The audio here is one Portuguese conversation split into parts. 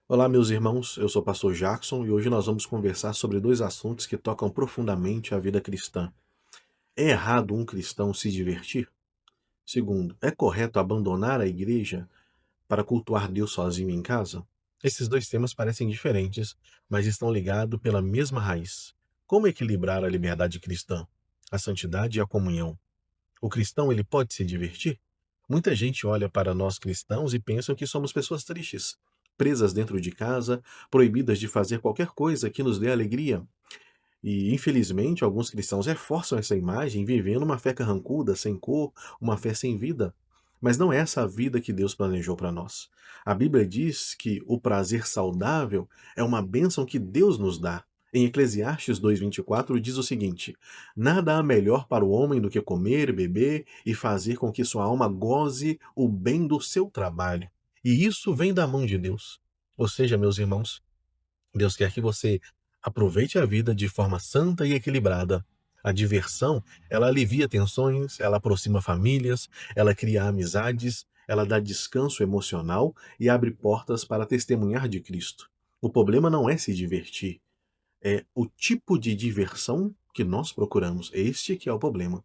Olá, meus irmãos. Eu sou o pastor Jackson e hoje nós vamos conversar sobre dois assuntos que tocam profundamente a vida cristã. É errado um cristão se divertir? Segundo, é correto abandonar a igreja para cultuar Deus sozinho em casa? Esses dois temas parecem diferentes, mas estão ligados pela mesma raiz. Como equilibrar a liberdade cristã, a santidade e a comunhão? O cristão, ele pode se divertir? Muita gente olha para nós cristãos e pensam que somos pessoas tristes, presas dentro de casa, proibidas de fazer qualquer coisa que nos dê alegria. E, infelizmente, alguns cristãos reforçam essa imagem vivendo uma fé carrancuda, sem cor, uma fé sem vida. Mas não é essa a vida que Deus planejou para nós. A Bíblia diz que o prazer saudável é uma bênção que Deus nos dá. Em Eclesiastes 2:24 diz o seguinte: Nada há melhor para o homem do que comer, beber e fazer com que sua alma goze o bem do seu trabalho. E isso vem da mão de Deus. Ou seja, meus irmãos, Deus quer que você aproveite a vida de forma santa e equilibrada. A diversão, ela alivia tensões, ela aproxima famílias, ela cria amizades, ela dá descanso emocional e abre portas para testemunhar de Cristo. O problema não é se divertir, é o tipo de diversão que nós procuramos. Este que é o problema.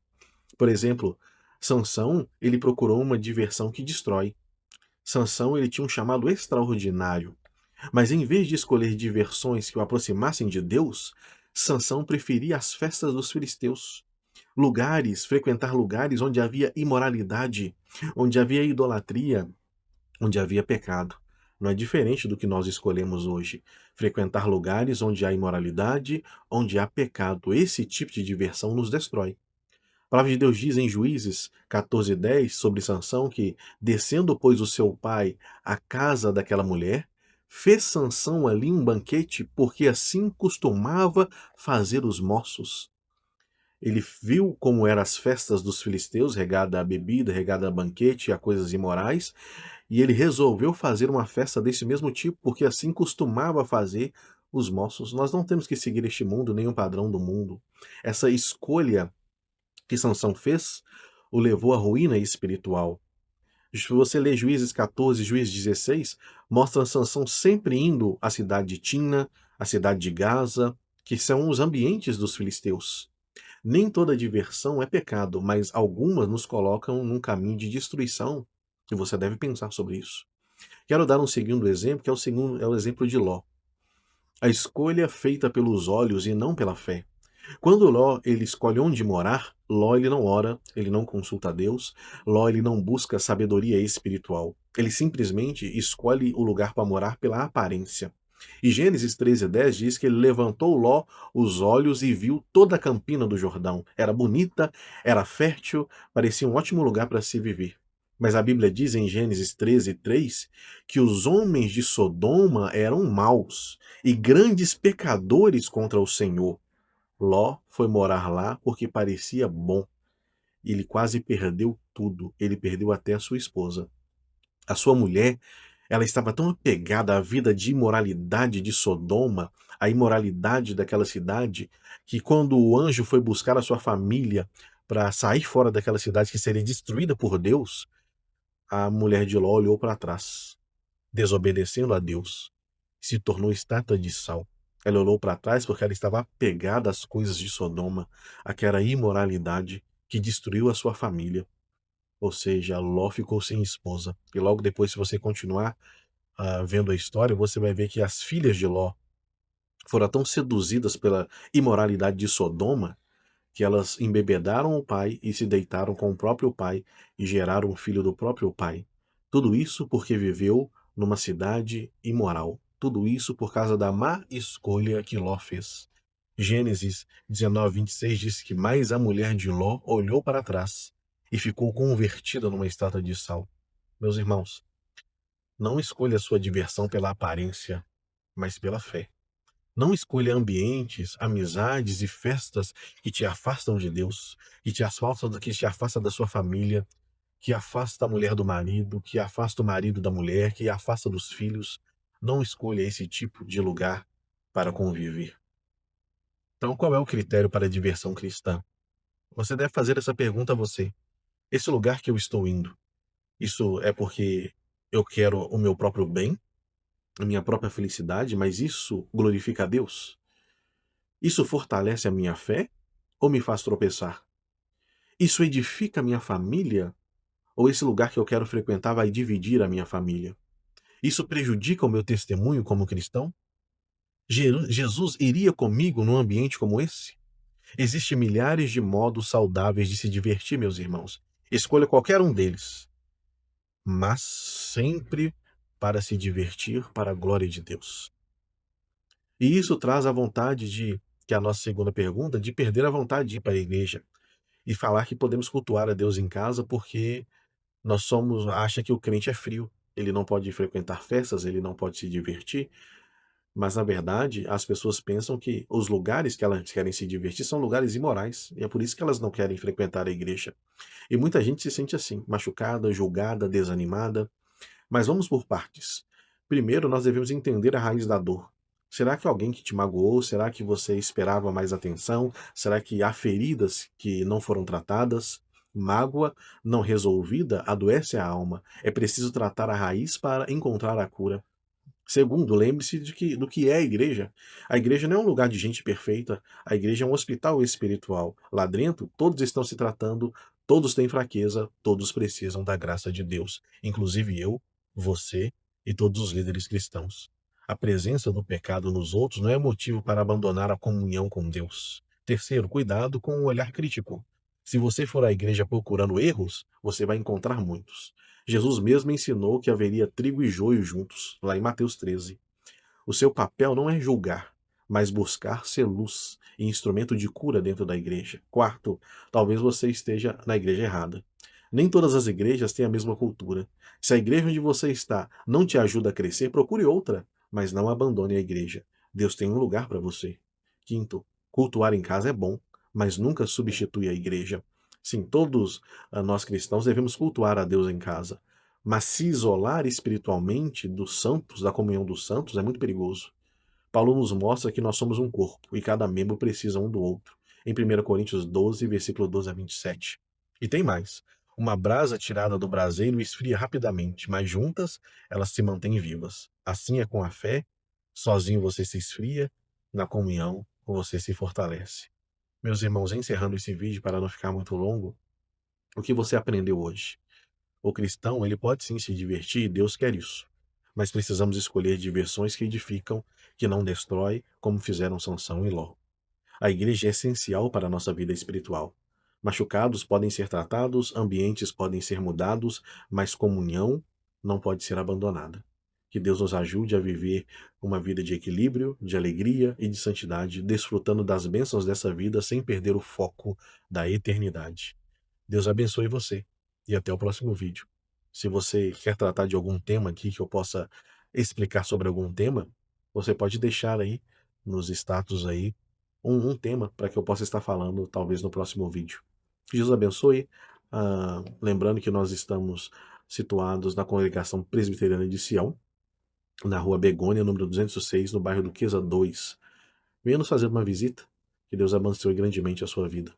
Por exemplo, Sansão, ele procurou uma diversão que destrói. Sansão, ele tinha um chamado extraordinário. Mas em vez de escolher diversões que o aproximassem de Deus, Sansão preferia as festas dos filisteus. Frequentar lugares onde havia imoralidade, onde havia idolatria, onde havia pecado. Não é diferente do que nós escolhemos hoje. Frequentar lugares onde há imoralidade, onde há pecado. Esse tipo de diversão nos destrói. A palavra de Deus diz em Juízes 14:10 sobre Sansão que, descendo, pois, o seu pai à casa daquela mulher, fez Sansão ali um banquete, porque assim costumava fazer os moços. Ele viu como eram as festas dos filisteus, regada a bebida, regada a banquete e a coisas imorais, e ele resolveu fazer uma festa desse mesmo tipo, porque assim costumava fazer os moços. Nós não temos que seguir este mundo, nem o padrão do mundo. Essa escolha que Sansão fez o levou à ruína espiritual. Se você lê Juízes 14, Juízes 16, mostra Sansão sempre indo à cidade de Timna, à cidade de Gaza, que são os ambientes dos filisteus. Nem toda diversão é pecado, mas algumas nos colocam num caminho de destruição, e você deve pensar sobre isso. Quero dar um segundo exemplo, que é o exemplo de Ló. A escolha feita pelos olhos e não pela fé. Quando Ló ele escolhe onde morar, Ló ele não ora, ele não consulta a Deus, Ló ele não busca sabedoria espiritual. Ele simplesmente escolhe o lugar para morar pela aparência. E Gênesis 13:10 diz que ele levantou Ló os olhos e viu toda a campina do Jordão. Era bonita, era fértil, parecia um ótimo lugar para se viver. Mas a Bíblia diz em Gênesis 13:3 que os homens de Sodoma eram maus e grandes pecadores contra o Senhor. Ló foi morar lá porque parecia bom. Ele quase perdeu tudo. Ele perdeu até a sua esposa. A sua mulher, ela estava tão apegada à vida de imoralidade de Sodoma, à imoralidade daquela cidade, que quando o anjo foi buscar a sua família para sair fora daquela cidade que seria destruída por Deus, a mulher de Ló olhou para trás, desobedecendo a Deus, se tornou estátua de sal. Ela olhou para trás porque ela estava apegada às coisas de Sodoma, àquela imoralidade que destruiu a sua família. Ou seja, Ló ficou sem esposa. E logo depois, se você continuar vendo a história, você vai ver que as filhas de Ló foram tão seduzidas pela imoralidade de Sodoma que elas embebedaram o pai e se deitaram com o próprio pai e geraram um filho do próprio pai. Tudo isso porque viveu numa cidade imoral. Tudo isso por causa da má escolha que Ló fez. Gênesis 19:26 diz que mais a mulher de Ló olhou para trás e ficou convertida numa estátua de sal. Meus irmãos, não escolha sua diversão pela aparência, mas pela fé. Não escolha ambientes, amizades e festas que te afastam de Deus, que te afasta da sua família, que afasta a mulher do marido, que afasta o marido da mulher, que afasta dos filhos. Não escolha esse tipo de lugar para conviver. Então, qual é o critério para a diversão cristã? Você deve fazer essa pergunta a você. Esse lugar que eu estou indo, isso é porque eu quero o meu próprio bem? a minha própria felicidade, mas isso glorifica a Deus? Isso fortalece a minha fé ou me faz tropeçar? Isso edifica a minha família ou esse lugar que eu quero frequentar vai dividir a minha família? Isso prejudica o meu testemunho como cristão? Jesus iria comigo num ambiente como esse? Existem milhares de modos saudáveis de se divertir, meus irmãos. Escolha qualquer um deles, mas sempre para se divertir para a glória de Deus. E isso traz a vontade que é a nossa segunda pergunta, de perder a vontade de ir para a igreja e falar que podemos cultuar a Deus em casa porque acha que o crente é frio, ele não pode frequentar festas, ele não pode se divertir, mas na verdade as pessoas pensam que os lugares que elas querem se divertir são lugares imorais, e é por isso que elas não querem frequentar a igreja. E muita gente se sente assim, machucada, julgada, desanimada. Mas vamos por partes. Primeiro, nós devemos entender a raiz da dor. Será que alguém que te magoou? Será que você esperava mais atenção? Será que há feridas que não foram tratadas? Mágoa não resolvida adoece a alma. É preciso tratar a raiz para encontrar a cura. Segundo, lembre-se do que é a igreja. A igreja não é um lugar de gente perfeita. A igreja é um hospital espiritual. Lá dentro, todos estão se tratando, todos têm fraqueza, todos precisam da graça de Deus. Inclusive eu, você e todos os líderes cristãos. A presença do pecado nos outros não é motivo para abandonar a comunhão com Deus. Terceiro, cuidado com o olhar crítico. Se você for à igreja procurando erros, você vai encontrar muitos. Jesus mesmo ensinou que haveria trigo e joio juntos, lá em Mateus 13. O seu papel não é julgar, mas buscar ser luz e instrumento de cura dentro da igreja. Quarto, talvez você esteja na igreja errada. Nem todas as igrejas têm a mesma cultura. Se a igreja onde você está não te ajuda a crescer, procure outra, mas não abandone a igreja. Deus tem um lugar para você. Quinto, cultuar em casa é bom, mas nunca substitui a igreja. Sim, todos nós cristãos devemos cultuar a Deus em casa, mas se isolar espiritualmente dos santos, da comunhão dos santos, é muito perigoso. Paulo nos mostra que nós somos um corpo e cada membro precisa um do outro. Em 1 Coríntios 12, versículo 12 a 27. E tem mais. Uma brasa tirada do braseiro esfria rapidamente, mas juntas elas se mantêm vivas. Assim é com a fé, sozinho você se esfria, na comunhão você se fortalece. Meus irmãos, encerrando esse vídeo para não ficar muito longo, o que você aprendeu hoje? O cristão, ele pode sim se divertir, Deus quer isso. Mas precisamos escolher diversões que edificam, que não destrói, como fizeram Sansão e Ló. A igreja é essencial para a nossa vida espiritual. Machucados podem ser tratados, ambientes podem ser mudados, mas comunhão não pode ser abandonada. Que Deus nos ajude a viver uma vida de equilíbrio, de alegria e de santidade, desfrutando das bênçãos dessa vida sem perder o foco da eternidade. Deus abençoe você e até o próximo vídeo. Se você quer tratar de algum tema aqui que eu possa explicar sobre algum tema, você pode deixar aí nos status aí um tema para que eu possa estar falando talvez no próximo vídeo. Que Jesus abençoe. Lembrando que nós estamos situados na congregação presbiteriana de Sião, na rua Begônia, número 206, no bairro do Queza 2. Venha nos fazer uma visita. Que Deus abençoe grandemente a sua vida.